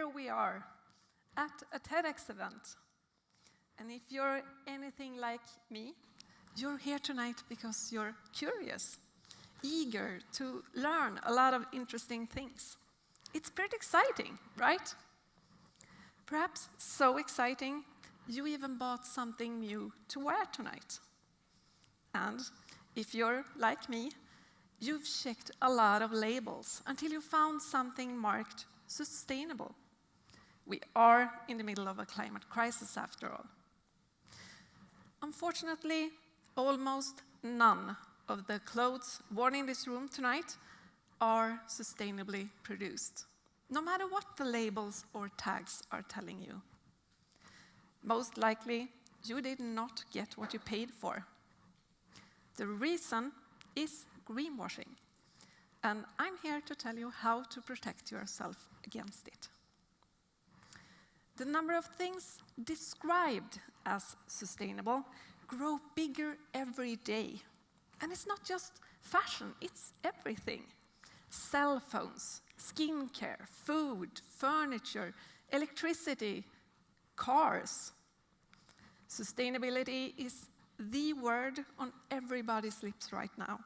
here we are at a TEDx event. And if you're anything like me, you're here tonight because you're curious, eager to learn a lot of interesting things. It's pretty exciting, right? Perhaps so exciting, you even bought something new to wear tonight. And if you're like me, you've checked a lot of labels until you found something marked sustainable. We are in the middle of a climate crisis after all. Unfortunately, almost none of the clothes worn in this room tonight are sustainably produced, no matter what the labels or tags are telling you. Most likely, you did not get what you paid for. The reason is greenwashing, and I'm here to tell you how to protect yourself against it. The number of things described as sustainable grow bigger every day. And it's not just fashion, it's everything. Cell phones, skincare, food, furniture, electricity, cars. Sustainability is the word on everybody's lips right now.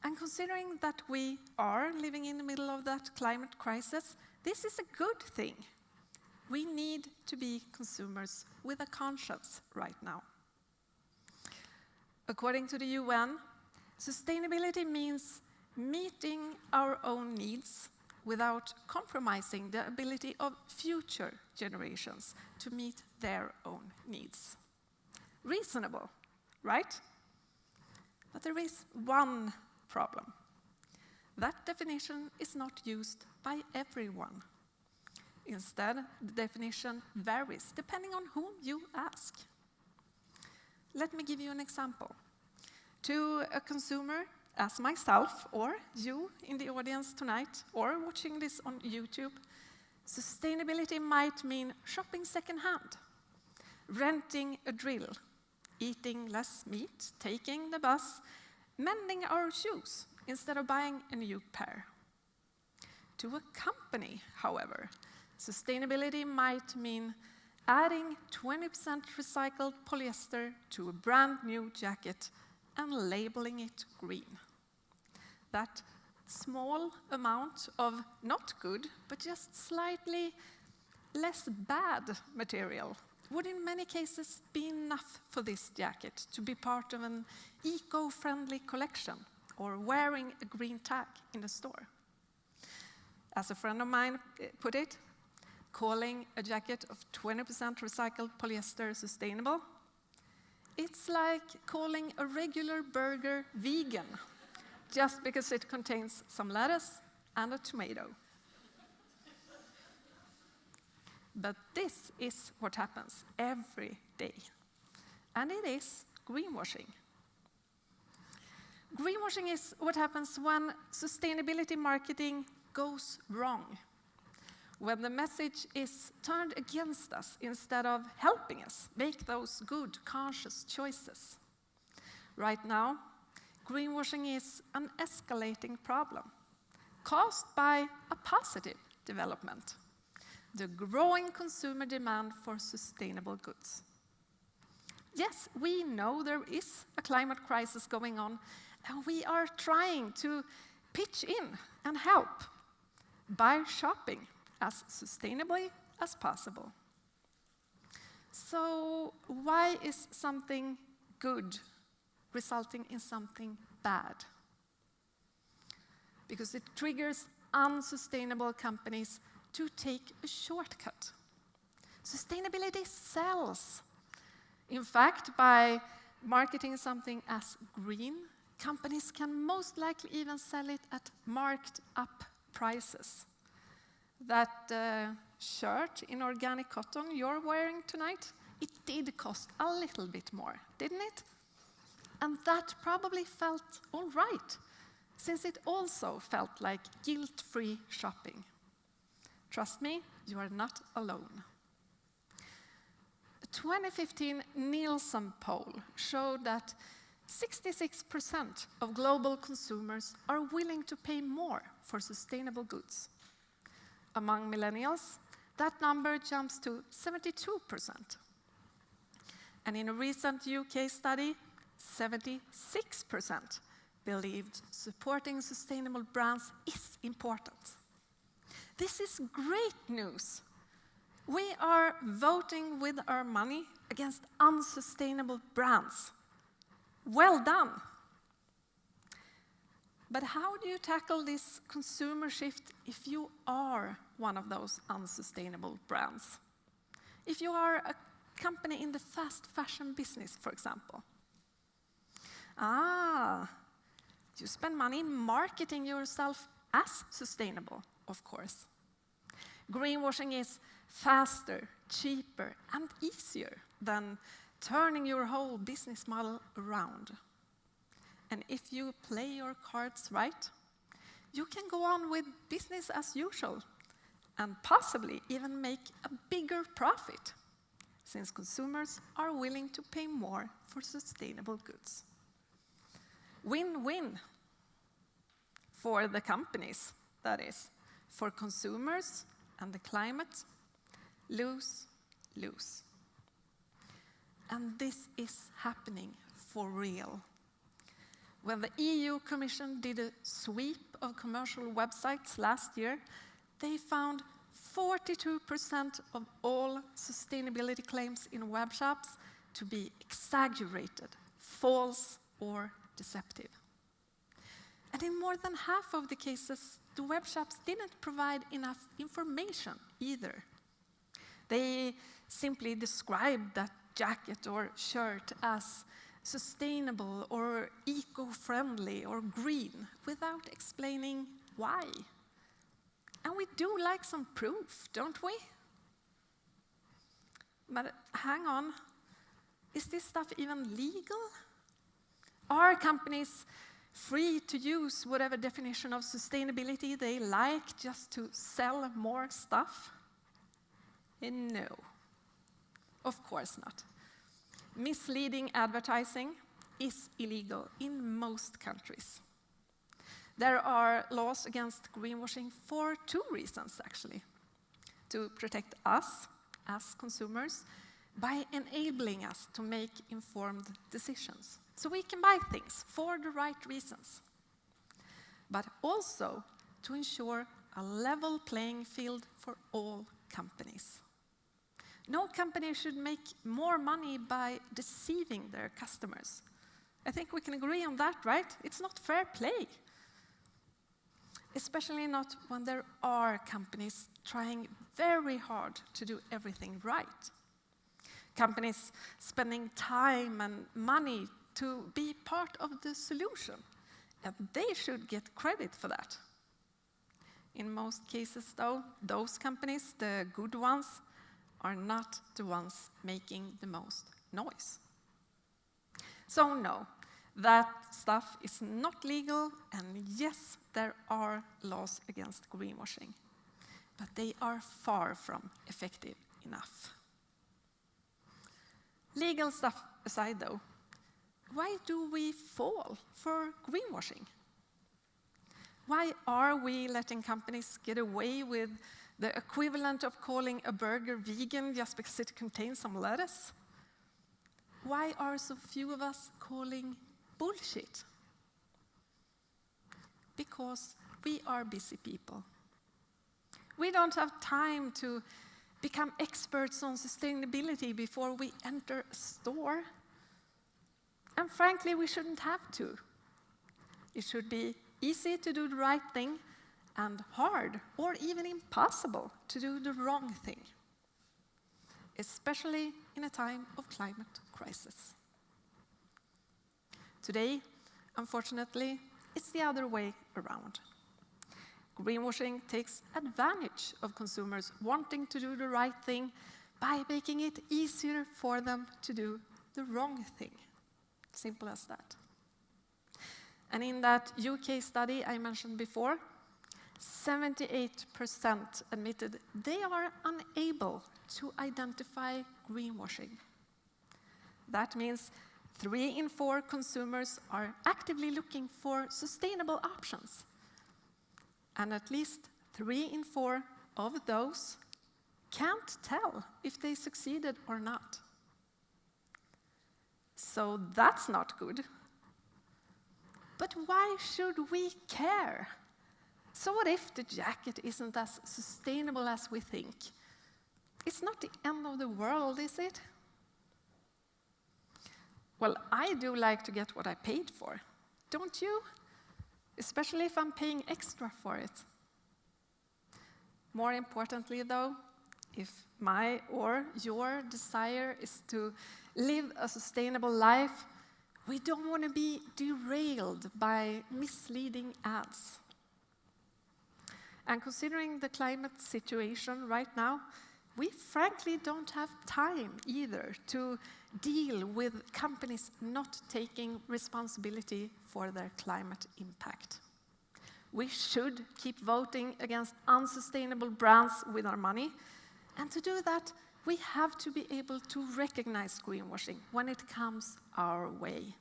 And considering that we are living in the middle of that climate crisis, this is a good thing. We need to be consumers with a conscience right now. According to the UN, sustainability means meeting our own needs without compromising the ability of future generations to meet their own needs. Reasonable, right? But there is one problem. That definition is not used by everyone. Instead, the definition varies depending on whom you ask. Let me give you an example. To a consumer as myself, or you in the audience tonight, or watching this on YouTube, sustainability might mean shopping secondhand, renting a drill, eating less meat, taking the bus, mending our shoes instead of buying a new pair. To a company, however, sustainability might mean adding 20% recycled polyester to a brand new jacket and labeling it green. That small amount of not good, but just slightly less bad material would in many cases be enough for this jacket to be part of an eco-friendly collection or wearing a green tag in the store. As a friend of mine put it, calling a jacket of 20% recycled polyester sustainable, it's like calling a regular burger vegan just because it contains some lettuce and a tomato. But this is what happens every day, and it is greenwashing. Greenwashing is what happens when sustainability marketing goes wrong, when the message is turned against us instead of helping us make those good, conscious choices. Right now, greenwashing is an escalating problem caused by a positive development, the growing consumer demand for sustainable goods. Yes, we know there is a climate crisis going on, and we are trying to pitch in and help by shopping as sustainably as possible. So why is something good resulting in something bad? Because it triggers unsustainable companies to take a shortcut. Sustainability sells. In fact, by marketing something as green, companies can most likely even sell it at marked up prices. That shirt in organic cotton you're wearing tonight, it did cost a little bit more, didn't it? And that probably felt all right, since it also felt like guilt-free shopping. Trust me, you are not alone. A 2015 Nielsen poll showed that 66% of global consumers are willing to pay more for sustainable goods. Among millennials, that number jumps to 72%. And in a recent UK study, 76% believed supporting sustainable brands is important. This is great news. We are voting with our money against unsustainable brands. Well done. But how do you tackle this consumer shift if you are one of those unsustainable brands? If you are a company in the fast fashion business, for example. You spend money marketing yourself as sustainable, of course. Greenwashing is faster, cheaper, and easier than turning your whole business model around. And if you play your cards right, you can go on with business as usual and possibly even make a bigger profit, since consumers are willing to pay more for sustainable goods. Win-win for the companies, that is, for consumers and the climate, lose-lose. And this is happening for real. When the EU Commission did a sweep of commercial websites last year, they found 42% of all sustainability claims in web shops to be exaggerated, false, or deceptive. And in more than half of the cases, the web shops didn't provide enough information either. They simply described that jacket or shirt as sustainable or eco-friendly or green without explaining why. And we do like some proof, don't we? But hang on, is this stuff even legal? Are companies free to use whatever definition of sustainability they like just to sell more stuff? No, of course not. Misleading advertising is illegal in most countries. There are laws against greenwashing for two reasons, actually. To protect us as consumers by enabling us to make informed decisions, so we can buy things for the right reasons. But also to ensure a level playing field for all companies. No company should make more money by deceiving their customers. I think we can agree on that, right? It's not fair play. Especially not when there are companies trying very hard to do everything right. Companies spending time and money to be part of the solution, and they should get credit for that. In most cases, though, those companies, the good ones, are not the ones making the most noise. So no, that stuff is not legal, and yes, there are laws against greenwashing, but they are far from effective enough. Legal stuff aside, though, why do we fall for greenwashing? Why are we letting companies get away with the equivalent of calling a burger vegan just because it contains some lettuce? Why are so few of us calling bullshit? Because we are busy people. We don't have time to become experts on sustainability before we enter a store. And frankly, we shouldn't have to. It should be easy to do the right thing and hard or even impossible to do the wrong thing, especially in a time of climate crisis. Today, unfortunately, it's the other way around. Greenwashing takes advantage of consumers wanting to do the right thing by making it easier for them to do the wrong thing. Simple as that. And in that UK study I mentioned before, 78% admitted they are unable to identify greenwashing. That means 3 in 4 consumers are actively looking for sustainable options. And at least 3 in 4 of those can't tell if they succeeded or not. So that's not good. But why should we care? So what if the jacket isn't as sustainable as we think? It's not the end of the world, is it? Well, I do like to get what I paid for. Don't you? Especially if I'm paying extra for it. More importantly, though, if my or your desire is to live a sustainable life, we don't want to be derailed by misleading ads. And considering the climate situation right now, we frankly don't have time either to deal with companies not taking responsibility for their climate impact. We should keep voting against unsustainable brands with our money, and to do that, we have to be able to recognize greenwashing when it comes our way.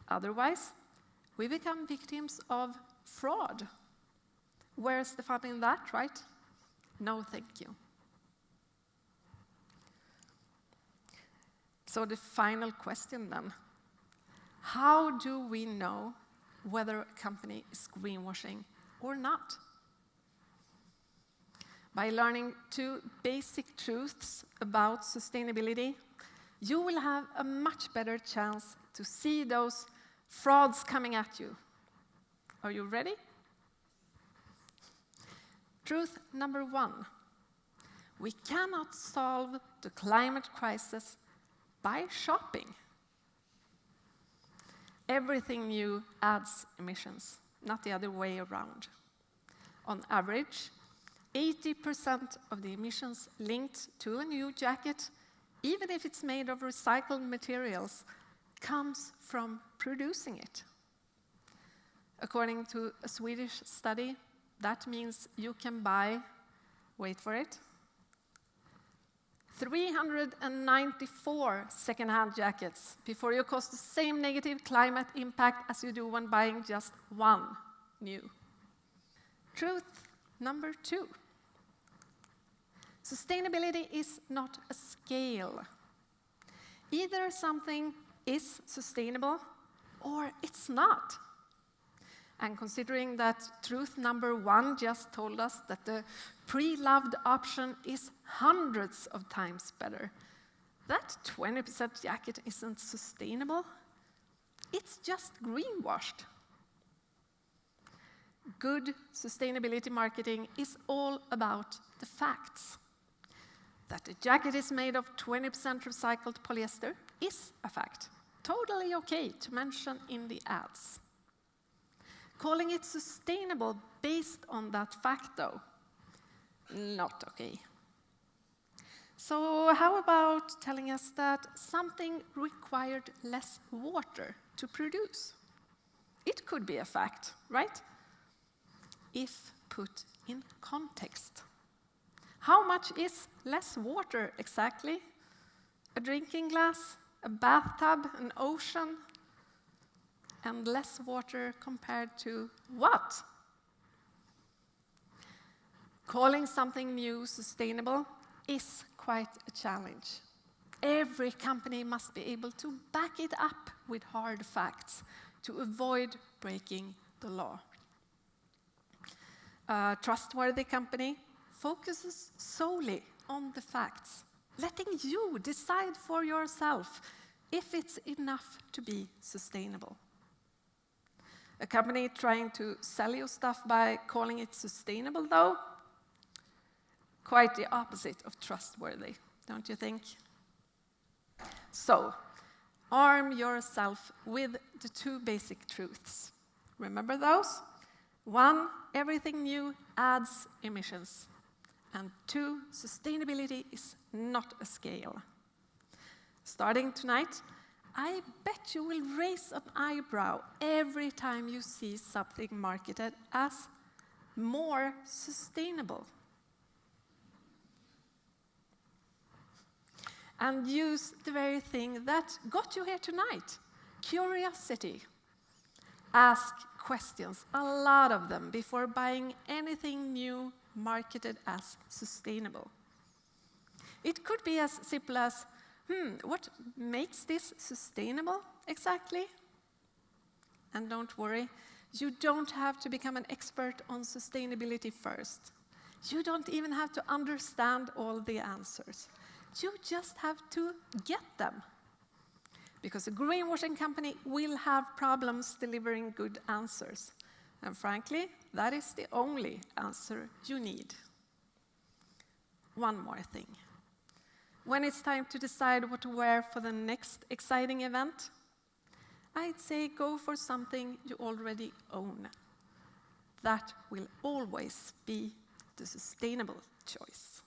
Otherwise, we become victims of fraud. Where's the fun in that, right? No, thank you. So the final question then. How do we know whether a company is greenwashing or not? By learning 2 basic truths about sustainability, you will have a much better chance to see those frauds coming at you. Are you ready? Truth number 1. We cannot solve the climate crisis by shopping. Everything new adds emissions, not the other way around. On average, 80% of the emissions linked to a new jacket, even if it's made of recycled materials, comes from producing it. According to a Swedish study, that means you can buy, wait for it, 394 second-hand jackets before you cause the same negative climate impact as you do when buying just one new. Truth number 2. Sustainability is not a scale. Either something is sustainable or it's not. And considering that truth number 1 just told us that the pre-loved option is hundreds of times better, that 20% jacket isn't sustainable. It's just greenwashed. Good sustainability marketing is all about the facts. That the jacket is made of 20% recycled polyester is a fact. Totally okay to mention in the ads. Calling it sustainable based on that fact, though, not okay. So how about telling us that something required less water to produce? It could be a fact, right? If put in context. How much is less water exactly? A drinking glass, a bathtub, an ocean? And less water compared to what? Calling something new sustainable is quite a challenge. Every company must be able to back it up with hard facts to avoid breaking the law. A trustworthy company focuses solely on the facts, letting you decide for yourself if it's enough to be sustainable. A company trying to sell you stuff by calling it sustainable, though, quite the opposite of trustworthy, don't you think? So, arm yourself with the 2 basic truths. Remember those? 1, everything new adds emissions. And 2, sustainability is not a scale. Starting tonight, I bet you will raise an eyebrow every time you see something marketed as more sustainable. And use the very thing that got you here tonight, curiosity. Ask questions, a lot of them, before buying anything new marketed as sustainable. It could be as simple as, what makes this sustainable exactly? And don't worry, you don't have to become an expert on sustainability first. You don't even have to understand all the answers. You just have to get them. Because a greenwashing company will have problems delivering good answers. And frankly, that is the only answer you need. One more thing. When it's time to decide what to wear for the next exciting event, I'd say go for something you already own. That will always be the sustainable choice.